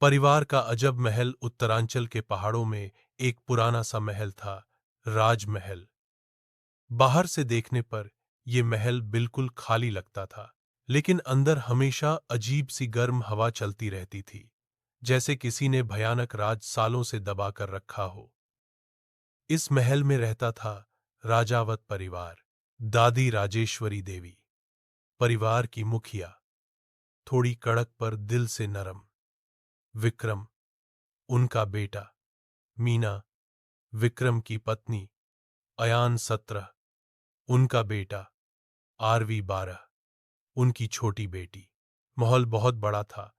परिवार का अजब महल। उत्तरांचल के पहाड़ों में एक पुराना सा महल था, राजमहल। बाहर से देखने पर यह महल बिल्कुल खाली लगता था, लेकिन अंदर हमेशा अजीब सी गर्म हवा चलती रहती थी, जैसे किसी ने भयानक राज सालों से दबा कर रखा हो। इस महल में रहता था राजावत परिवार। दादी राजेश्वरी देवी, परिवार की मुखिया, थोड़ी कड़क पर दिल से नरम। विक्रम, उनका बेटा। मीना, विक्रम की पत्नी। अयान 17, उनका बेटा। आरवी 12, उनकी छोटी बेटी। माहौल बहुत बड़ा था,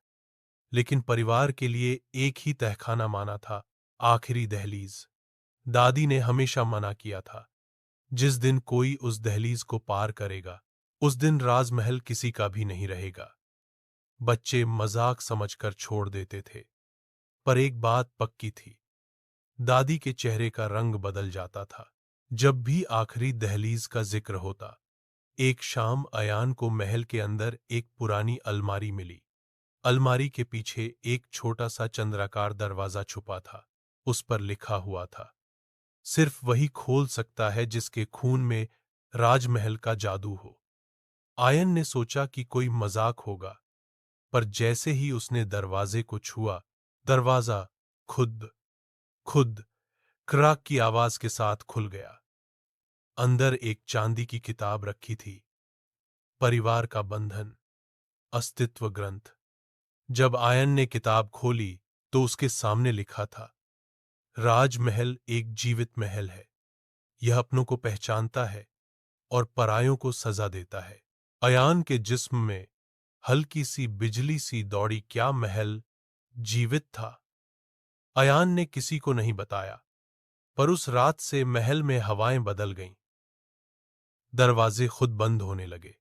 लेकिन परिवार के लिए एक ही तहखाना माना था, आखिरी दहलीज। दादी ने हमेशा मना किया था, जिस दिन कोई उस दहलीज को पार करेगा, उस दिन राजमहल किसी का भी नहीं रहेगा। बच्चे मजाक समझकर छोड़ देते थे, पर एक बात पक्की थी, दादी के चेहरे का रंग बदल जाता था जब भी आखिरी दहलीज का जिक्र होता। एक शाम अयान को महल के अंदर एक पुरानी अलमारी मिली। अलमारी के पीछे एक छोटा सा चंद्राकार दरवाजा छुपा था। उस पर लिखा हुआ था, सिर्फ वही खोल सकता है जिसके खून में राजमहल का जादू हो। आयन ने सोचा कि कोई मजाक होगा, पर जैसे ही उसने दरवाजे को छुआ, दरवाजा खुद खुद क्रैक की आवाज के साथ खुल गया। अंदर एक चांदी की किताब रखी थी, परिवार का बंधन, अस्तित्व ग्रंथ। जब आयन ने किताब खोली तो उसके सामने लिखा था, राजमहल एक जीवित महल है। यह अपनों को पहचानता है और परायों को सजा देता है। अयान के जिस्म में हल्की सी बिजली सी दौड़ी। क्या महल जीवित था? अयान ने किसी को नहीं बताया, पर उस रात से महल में हवाएं बदल गईं। दरवाजे खुद बंद होने लगे।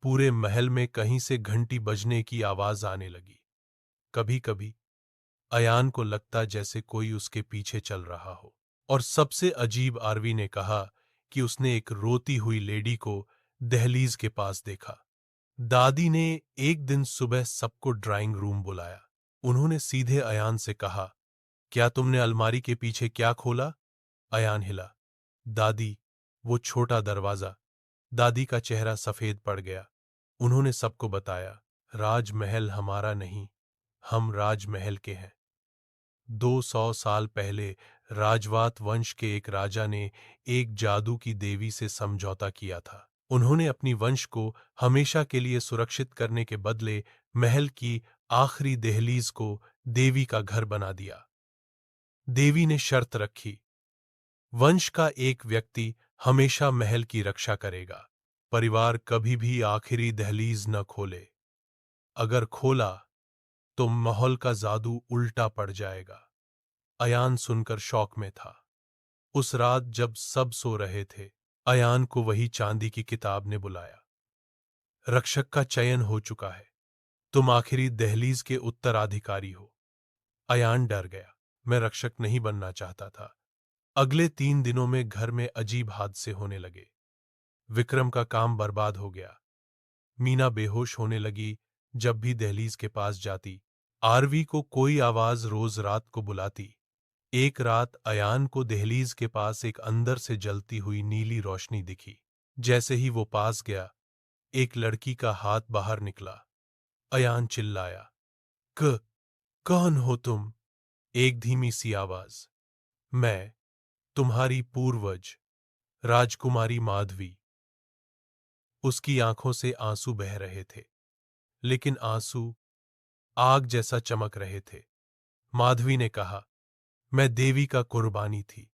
पूरे महल में कहीं से घंटी बजने की आवाज आने लगी। कभी कभी अयान को लगता जैसे कोई उसके पीछे चल रहा हो। और सबसे अजीब, आरवी ने कहा कि उसने एक रोती हुई लेडी को दहलीज के पास देखा। दादी ने एक दिन सुबह सबको ड्राइंग रूम बुलाया। उन्होंने सीधे अयान से कहा, क्या तुमने अलमारी के पीछे क्या खोला? अयान हिला। दादी, वो छोटा दरवाजा। दादी का चेहरा सफेद पड़ गया। उन्होंने सबको बताया, राजमहल हमारा नहीं, हम राजमहल के हैं। 200 साल पहले राजवात वंश के एक राजा ने एक जादू की देवी से समझौता किया था। उन्होंने अपनी वंश को हमेशा के लिए सुरक्षित करने के बदले महल की आखिरी दहलीज को देवी का घर बना दिया। देवी ने शर्त रखी, वंश का एक व्यक्ति हमेशा महल की रक्षा करेगा। परिवार कभी भी आखिरी दहलीज न खोले। अगर खोला तो माहौल का जादू उल्टा पड़ जाएगा। अयान सुनकर शौक में था। उस रात जब सब सो रहे थे, अयान को वही चांदी की किताब ने बुलाया। रक्षक का चयन हो चुका है, तुम आखिरी दहलीज के उत्तराधिकारी हो। अयान डर गया। मैं रक्षक नहीं बनना चाहता था। अगले 3 दिनों में घर में अजीब हादसे होने लगे। विक्रम का काम बर्बाद हो गया। मीना बेहोश होने लगी जब भी दहलीज के पास जाती। आरवी को कोई आवाज रोज रात को बुलाती। एक रात अयान को दहलीज के पास एक अंदर से जलती हुई नीली रोशनी दिखी। जैसे ही वो पास गया, एक लड़की का हाथ बाहर निकला। अयान चिल्लाया, कौन हो तुम? एक धीमी सी आवाज, मैं, तुम्हारी पूर्वज, राजकुमारी माधवी। उसकी आंखों से आंसू बह रहे थे, लेकिन आंसू आग जैसा चमक रहे थे। माधवी ने कहा, मैं देवी का कुर्बानी थी।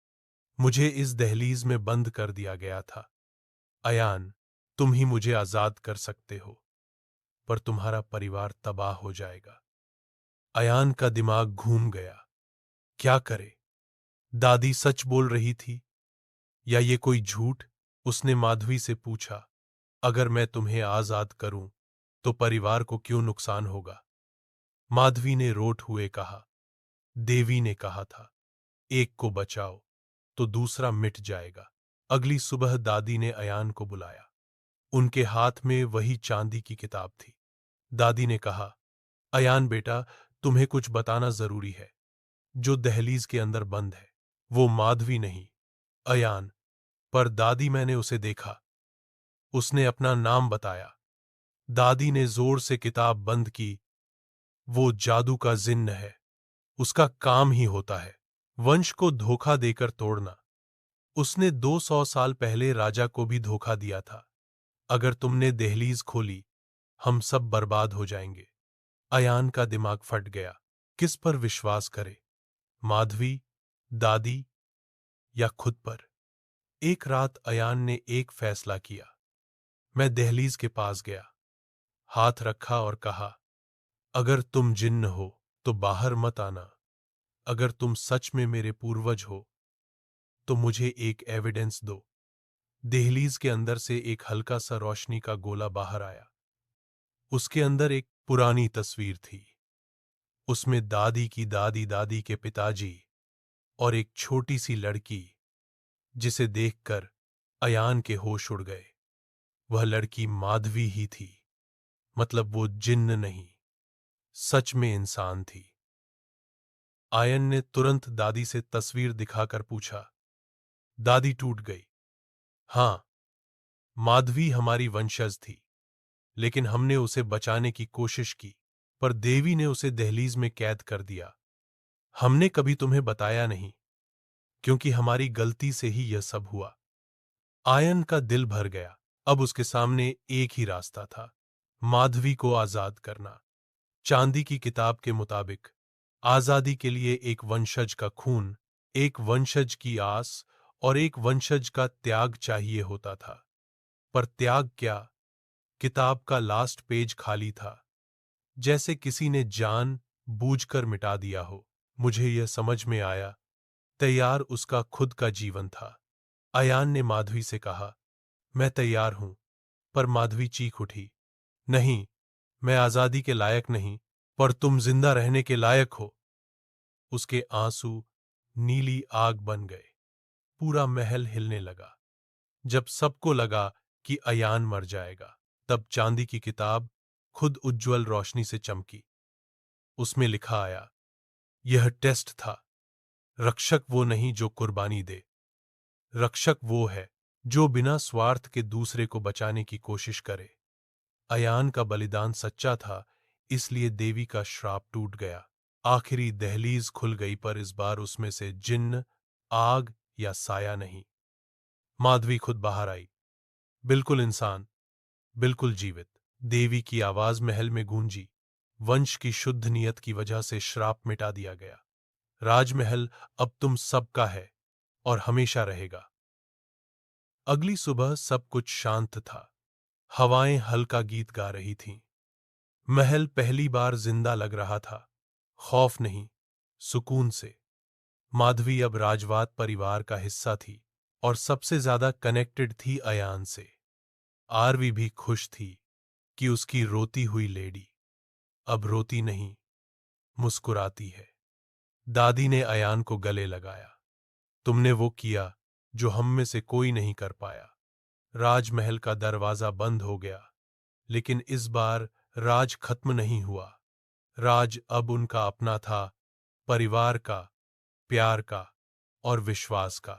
मुझे इस दहलीज में बंद कर दिया गया था। अयान, तुम ही मुझे आजाद कर सकते हो, पर तुम्हारा परिवार तबाह हो जाएगा। अयान का दिमाग घूम गया। क्या करे? दादी सच बोल रही थी या ये कोई झूठ? उसने माधवी से पूछा, अगर मैं तुम्हें आजाद करूं तो परिवार को क्यों नुकसान होगा? माधवी ने रोते हुए कहा, देवी ने कहा था, एक को बचाओ तो दूसरा मिट जाएगा। अगली सुबह दादी ने अयान को बुलाया। उनके हाथ में वही चांदी की किताब थी। दादी ने कहा, अयान बेटा, तुम्हें कुछ बताना जरूरी है। जो दहलीज के अंदर बंद है वो माधवी नहीं, अयान। पर दादी, मैंने उसे देखा। उसने अपना नाम बताया। दादी ने जोर से किताब बंद की। वो जादू का जिन्न है। उसका काम ही होता है वंश को धोखा देकर तोड़ना। उसने 200 साल पहले राजा को भी धोखा दिया था। अगर तुमने दहलीज खोली, हम सब बर्बाद हो जाएंगे। अयान का दिमाग फट गया। किस पर विश्वास करे? माधवी, दादी या खुद पर? एक रात अयान ने एक फैसला किया। मैं दहलीज के पास गया, हाथ रखा और कहा, अगर तुम जिन्न हो तो बाहर मत आना। अगर तुम सच में मेरे पूर्वज हो तो मुझे एक एविडेंस दो। दहलीज के अंदर से एक हल्का सा रोशनी का गोला बाहर आया। उसके अंदर एक पुरानी तस्वीर थी। उसमें दादी की दादी दादी के पिताजी और एक छोटी सी लड़की, जिसे देखकर अयान के होश उड़ गए। वह लड़की माधवी ही थी। मतलब वो जिन्न नहीं, सच में इंसान थी। आयन ने तुरंत दादी से तस्वीर दिखाकर पूछा। दादी टूट गई। हां, माधवी हमारी वंशज थी, लेकिन हमने उसे बचाने की कोशिश की, पर देवी ने उसे दहलीज में कैद कर दिया। हमने कभी तुम्हें बताया नहीं, क्योंकि हमारी गलती से ही यह सब हुआ। आयन का दिल भर गया। अब उसके सामने एक ही रास्ता था, माधवी को आजाद करना। चांदी की किताब के मुताबिक आजादी के लिए एक वंशज का खून, एक वंशज की आस और एक वंशज का त्याग चाहिए होता था। पर त्याग क्या? किताब का लास्ट पेज खाली था, जैसे किसी ने जान बूझकर मिटा दिया हो। मुझे यह समझ में आया, तैयार उसका खुद का जीवन था। अयान ने माधवी से कहा, मैं तैयार हूं। पर माधवी चीख उठी, नहीं, मैं आजादी के लायक नहीं, पर तुम जिंदा रहने के लायक हो। उसके आंसू नीली आग बन गए। पूरा महल हिलने लगा। जब सबको लगा कि अयान मर जाएगा, तब चांदी की किताब खुद उज्ज्वल रोशनी से चमकी। उसमें लिखा आया, यह टेस्ट था। रक्षक वो नहीं जो कुर्बानी दे, रक्षक वो है जो बिना स्वार्थ के दूसरे को बचाने की कोशिश करे। अयान का बलिदान सच्चा था, इसलिए देवी का श्राप टूट गया। आखिरी दहलीज खुल गई, पर इस बार उसमें से जिन्न, आग या साया नहीं। माधवी खुद बाहर आई, बिल्कुल इंसान, बिल्कुल जीवित। देवी की आवाज महल में गूंजी। वंश की शुद्ध नियत की वजह से श्राप मिटा दिया गया। राजमहल अब तुम सबका है और हमेशा रहेगा। अगली सुबह सब कुछ शांत था। हवाएं हल्का गीत गा रही थीं। महल पहली बार जिंदा लग रहा था, खौफ नहीं, सुकून से। माधवी अब राजवाट परिवार का हिस्सा थी और सबसे ज्यादा कनेक्टेड थी अयान से। आरवी भी खुश थी कि उसकी रोती हुई लेडी अब रोती नहीं, मुस्कुराती है। दादी ने अयान को गले लगाया। तुमने वो किया जो हम में से कोई नहीं कर पाया। राजमहल का दरवाजा बंद हो गया, लेकिन इस बार राज खत्म नहीं हुआ। राज अब उनका अपना था, परिवार का, प्यार का और विश्वास का।